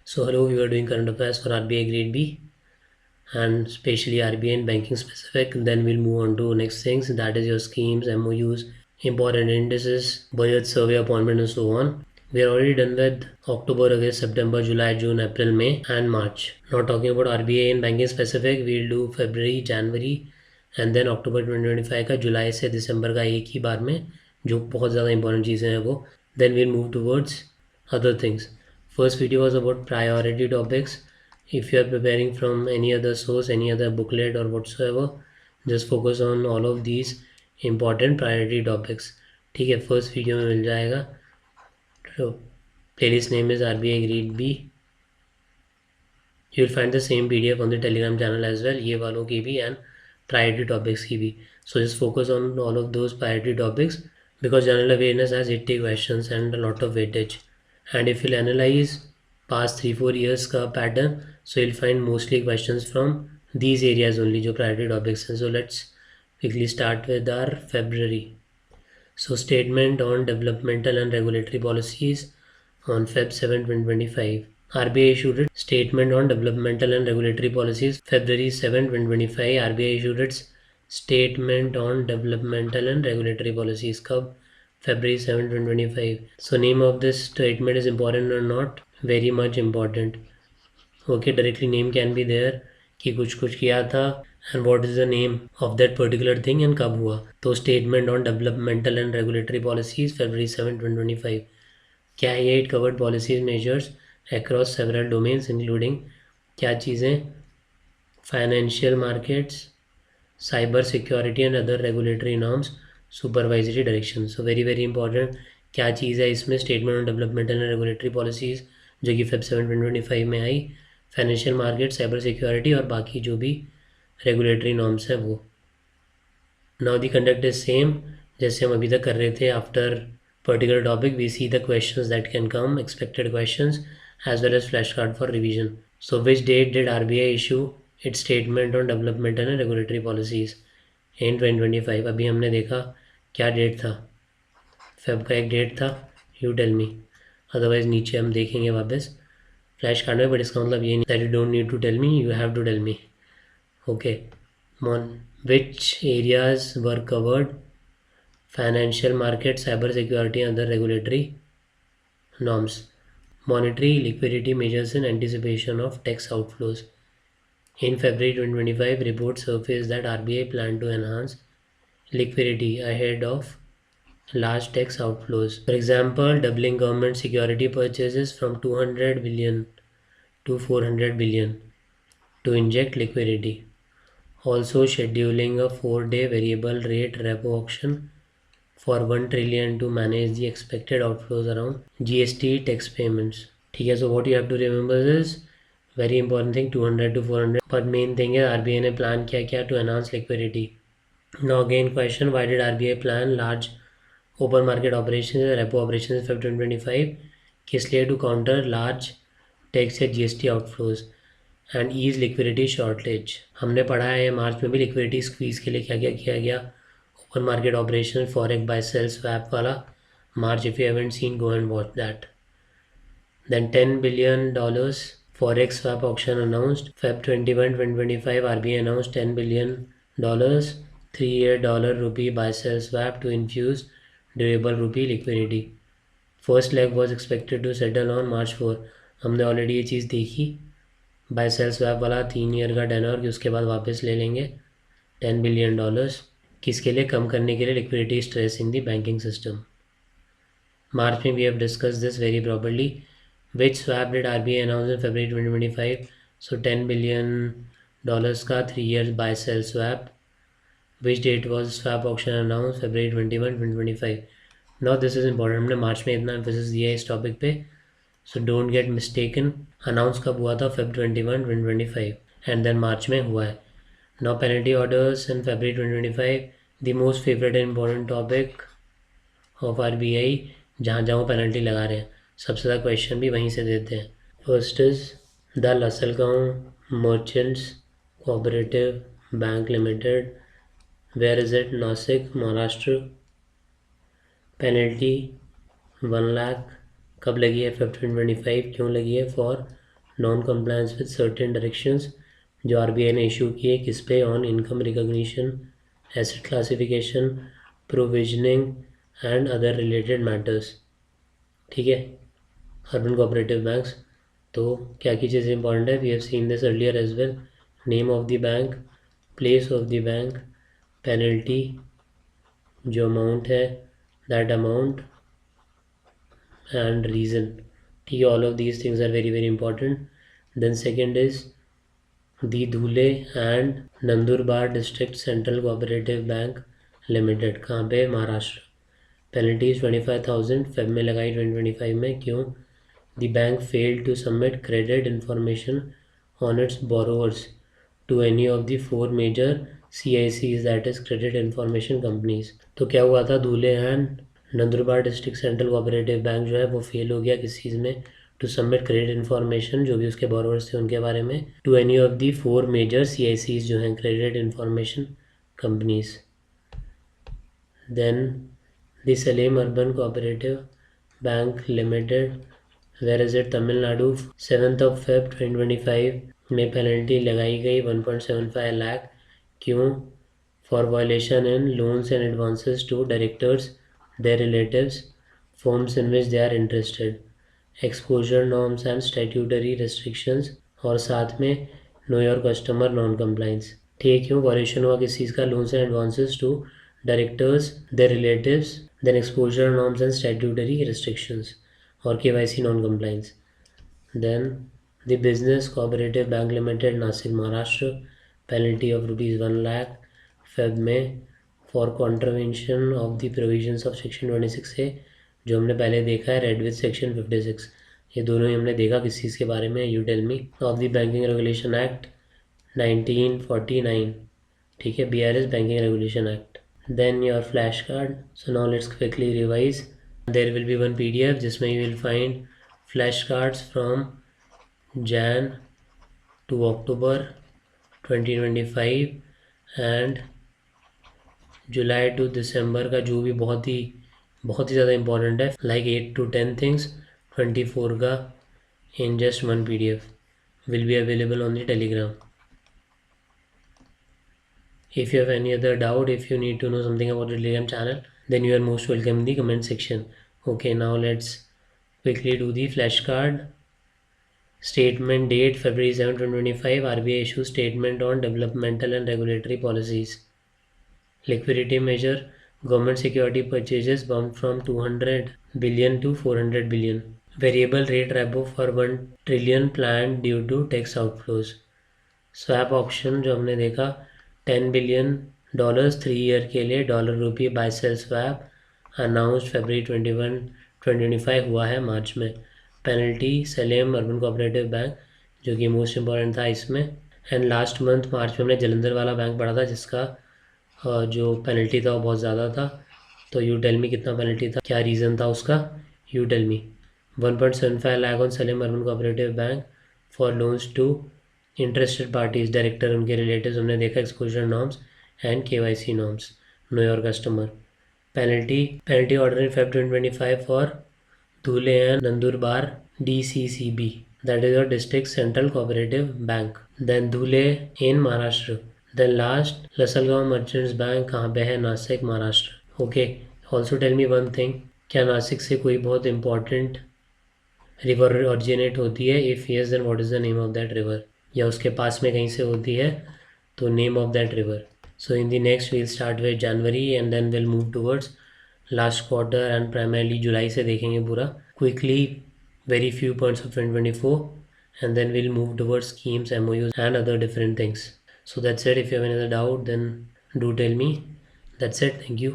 So hello, we are doing current affairs for RBI Grade B and especially RBI and banking specific. Then we'll move on to next things, that is your schemes, MOUs, important indices, budget survey appointment and so on. We are already done with October, August, September, July, June, April, May and March. Not talking about RBI and banking specific, we'll do February, January and then October 2025 का जुलाई से दिसंबर का एक ही बार में जो बहुत ज़्यादा important चीज़ें हैं वो. Then we'll move towards other things. First video was about priority topics. If you are preparing from any other source, any other booklet or whatsoever, just focus on all of these important priority topics. ठीक है, first video में मिल जाएगा. तो playlist name is RBI Grade B. You will find the same PDF on the Telegram channel as well, ये वालों की भी and priority topics की भी. So just focus on all of those priority topics because general awareness has 80 questions and a lot of weightage. And if you'll analyze past 3-4 years का pattern, so you'll find mostly questions from these areas only जो priority topics हैं. So let's quickly start with our February. So statement on developmental and regulatory policies on Feb 7, 2025. RBI issued its statement on developmental and regulatory policies February 7, 2025. RBI issued its statement on developmental and regulatory policies कब? February 7, 2025. So name of this statement is important or not? Very much important. Okay, directly name can be there कि कुछ कुछ किया था and what is the name of that particular thing and कब हुआ. तो statement on developmental and regulatory policies February 7, 2025. क्या है ये? It covered policies measures across several domains including क्या चीज़ें? Financial markets, cyber security and other regulatory norms, supervisory direction. So very important. क्या चीज़ है इसमें? Statement on developmental and regulatory policies जो कि Feb 7, 2025 में आई. फाइनेंशियल मार्केट, साइबर सिक्योरिटी और बाकी जो भी रेगुलेटरी नॉर्म्स हैं वो. Now the conduct is same जैसे हम अभी तक कर रहे थे. After particular topic we see the questions that can come, expected questions as well as flashcard for revision. So which date did RBI issue its statement on developmental and regulatory policies in 2025? अभी हमने देखा क्या date था. Feb का एक date था. You tell me, otherwise नीचे हम देखेंगे वापस फ्लैश कार्ड में. बट इसका मतलब ये नहीं that you don't need to tell me, you have to tell me. Okay, on which areas were covered? Financial market, cyber security and other regulatory norms. Monetary liquidity measures in anticipation of tax outflows. In February 2025, reports surfaced that RBI planned to enhance liquidity ahead of large tax outflows. For example, doubling government security purchases from 200 billion to 400 billion to inject liquidity. Also scheduling a 4-day variable rate repo auction for 1 trillion to manage the expected outflows around GST tax payments. ठीक है, so what you have to remember is very important thing 200 to 400. But main thing है RBI ने plan किया to enhance liquidity. Now again question, why did RBI plan large open market operations and repo operations in Feb 2025? किस लिए? To counter large tax या GST outflows and ease liquidity shortage. हमने पढ़ा है March में भी liquidity squeeze के लिए क्या किया गया. Open market operation forex buy sell swap वाला March. If you haven't seen, go and watch that. Then $10 billion forex swap auction announced Feb 21, 2025. RBI announced $10 billion 3-year dollar rupee buy sell swap to infuse durable rupee liquidity. First leg was expected to settle on March 4. हमने already ये चीज़ देखी. Bye sell swap वाला 3 year का tenor कि उसके बाद वापस ले लेंगे $10 बिलियन. किसके लिए? कम करने के लिए liquidity stress in the banking system. March में we have discuss this very properly. Which swap did RBI announce in February 2025? So $10 billion का 3 years buy sell swap. Which date was swap option announce? February 21, 2025. Now this is important. हमने March में इतना emphasis दिया है इस topic पे, so don't get mistaken. Announce कब हुआ था? Feb 21, 2025 एंड देन मार्च में हुआ है. Now penalty orders in February 2025, the most favorite and important topic of RBI, जहाँ जहाँ वो पेनल्टी लगा रहे हैं सबसे ज़्यादा क्वेश्चन भी वहीं से देते हैं. First is the Lasalgaon merchants cooperative bank limited. Where is it? Nashik, Maharashtra. Penalty 1 lakh. कब लगी है? Feb 2025. क्यों लगी है? For non compliance with certain directions जो आरबीआई ने इशू किए किस पे, on income recognition, asset classification, provisioning and other related matters. ठीक है, अर्बन कोऑपरेटिव बैंक्स। तो क्या की चीज़ें इंपॉर्टेंट है, we have seen this earlier as well. Name of the bank, place of the bank, penalty जो अमाउंट है, that amount and reason. ठीक है, all of these things are very very important. Then second is the Dhule and Nandurbar District Central Cooperative Bank Limited, कहाँ पे, Maharashtra. Penalty 25,000 Feb में लगाई 2025 में, क्यों? The bank failed to submit credit information on its borrowers to any of the four major CICs, that is credit information companies। तो क्या हुआ था, Dhule and Nandurbar district central cooperative bank जो है वो फेल हो गया किस चीज़ में, टू सबमिट क्रेडिट इन्फॉर्मेशन जो भी उसके बोरोवर्स थे उनके बारे में, to any of the four major CICs जो हैं credit information companies. Then the Salem urban cooperative bank limited, where is it, Tamil Nadu. 7 Feb 2025 में पेनल्टी लगाई गई 1.75 लाख, क्यों? For violation in loans and advances to directors, their relatives, firms in which they are interested, exposure norms and statutory restrictions, और साथ में know your customer non compliance. ठीक है, क्यों वायलेशन हुआ किस चीज़ का, loans and advances to directors, their relatives, then exposure norms and statutory restrictions, और KYC non compliance. Then the business cooperative bank limited, Nashik Maharashtra, penalty of ₹1 lakh Feb में for contravention of the provisions of section 26A, जो हमने पहले देखा है red with section 56। ये दोनों ही हमने देखा किस चीज़ के बारे में, you tell me. Of the banking regulation act 1949, ठीक है, BRS banking regulation act. Then your flash card, so now let's quickly revise. There will be one PDF जिसमें you will find flash cards from Jan to October 2025 and July to December का जो भी बहुत ही ज़्यादा important है, like 8 to 10 things 24 का, in just one PDF will be available on the Telegram. If you have any other doubt, if you need to know something about the Telegram channel, then you are most welcome in the comment section. Okay, now let's quickly do the flashcard. Statement date February 7, 2025, RBI issues statement on developmental and regulatory policies. Liquidity measure, government security purchases bumped from 200 billion to 400 billion. Variable rate repo for 1 trillion planned due to tax outflows. Swap auction जो हमने देखा, $10 billion 3 year के लिए dollar rupee buy sell swap announced February 21, 2025 हुआ है March में। Penalty Salem urban cooperative bank जो कि मोस्ट इम्पॉर्टेंट था इसमें। एंड लास्ट मंथ मार्च में हमने जलंधर वाला बैंक पढ़ा था जिसका जो पेनल्टी था वो बहुत ज़्यादा था। तो यू टेल मी कितना पेनल्टी था, क्या रीज़न था उसका, you tell me. 1.75 lakh on Salem urban cooperative bank for loans to interested parties, director उनके रिलेटिव्स हमने देखा, exposure norms and KYC norms, know your customer. Penalty order in Feb 2025 for Dhule and Nandurbar DCCB, that is your district central cooperative bank. then Dhule in Maharashtra. then last Lasalgaon merchants bank कहाँ पे है, Nashik Maharashtra. Okay, also tell me one thing, क्या नासिक से कोई बहुत important river originate होती है, if yes then what is the name of that river, या उसके पास में कहीं से होती है तो name of that river. So in the next we'll start with January and then will move towards last quarter and primarily जुलाई से देखेंगे पूरा quickly very few points of 2024 and then will move towards schemes, MOUs and other different things. So that's it, if you have any other doubt then do tell me. That's it, thank you.